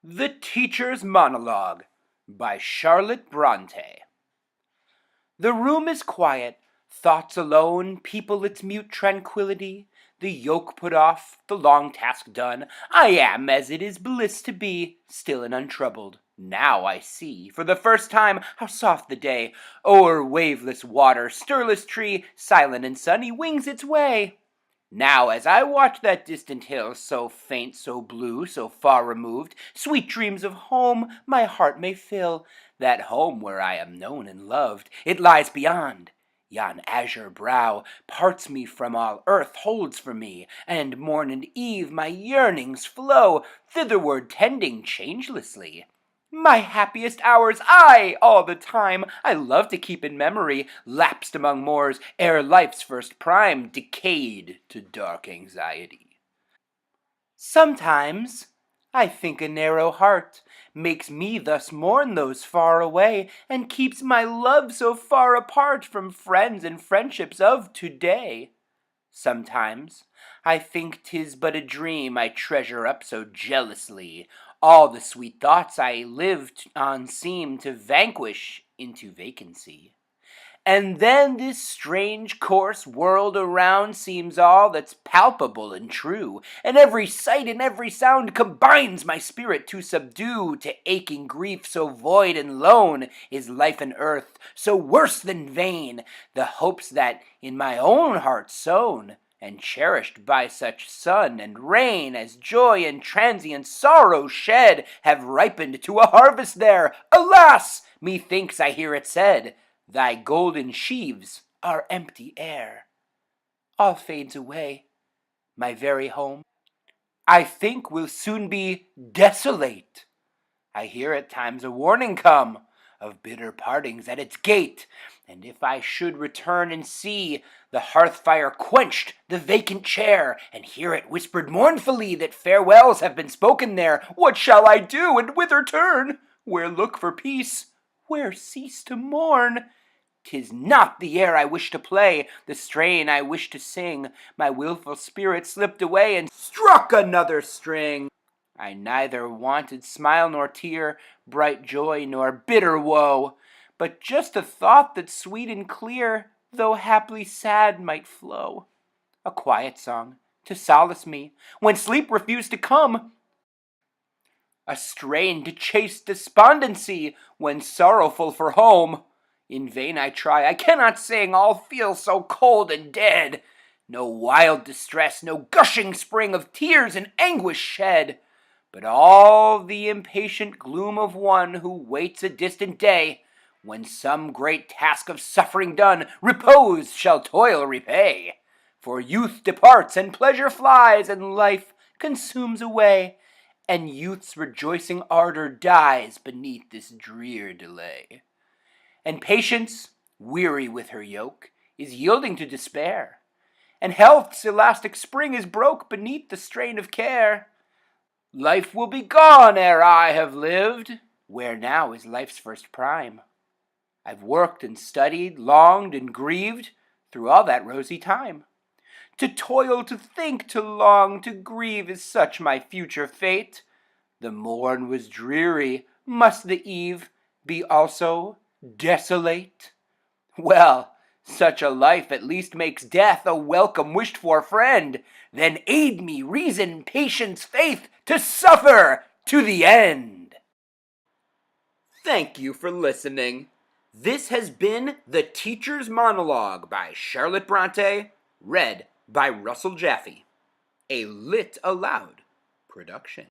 The Teacher's Monologue by Charlotte Brontë. The room is quiet, thoughts alone people its mute tranquillity, the yoke put off, the long task done. I am, as it is bliss to be, still and untroubled. Now I see, for the first time, how soft the day, o'er waveless water, stirless tree, silent and sunny, wings its way. Now, as I watch that distant hill, so faint, so blue, so far removed, sweet dreams of home my heart may fill, that home where I am known and loved. It lies beyond. Yon azure brow parts me from all earth holds for me, and morn and eve my yearnings flow, thitherward tending changelessly. My happiest hours, I, all the time, I love to keep in memory, lapsed among moors, ere life's first prime decayed to dark anxiety. Sometimes I think a narrow heart makes me thus mourn those far away, and keeps my love so far apart from friends and friendships of today. Sometimes I think 'tis but a dream I treasure up so jealously. All the sweet thoughts I lived on seem to vanquish into vacancy. And then this strange coarse world around seems all that's palpable and true, and every sight and every sound combines my spirit to subdue to aching grief. So void and lone is life and earth, so worse than vain the hopes that in my own heart sown, and cherished by such sun and rain as joy and transient sorrow shed, have ripened to a harvest there. Alas! Methinks I hear it said, thy golden sheaves are empty air. All fades away, my very home, I think will soon be desolate. I hear at times a warning come of bitter partings at its gate, and if I should return and see the hearth fire quenched, the vacant chair, and hear it whispered mournfully that farewells have been spoken there, what shall I do, and whither turn? Where look for peace? Where cease to mourn? 'Tis not the air I wish to play, the strain I wish to sing. My wilful spirit slipped away and struck another string. I neither wanted smile nor tear, bright joy nor bitter woe, but just a thought that sweet and clear, though haply sad, might flow. A quiet song to solace me when sleep refused to come, a strain to chase despondency when sorrowful for home. In vain I try, I cannot sing, all feel so cold and dead. No wild distress, no gushing spring of tears and anguish shed, but all the impatient gloom of one who waits a distant day, when some great task of suffering done, repose shall toil repay. For youth departs and pleasure flies, and life consumes away, and youth's rejoicing ardor dies beneath this drear delay. And patience, weary with her yoke, is yielding to despair, and health's elastic spring is broke beneath the strain of care. Life will be gone ere I have lived, where now is life's first prime. I've worked and studied, longed and grieved, through all that rosy time. To toil, to think, to long, to grieve is such my future fate. The morn was dreary, must the eve be also desolate? Well, such a life at least makes death a welcome wished-for friend. Then aid me, reason, patience, faith, to suffer to the end. Thank you for listening. This has been The Teacher's Monologue by Charlotte Brontë, read by Russell Jaffe, a Lit Aloud production.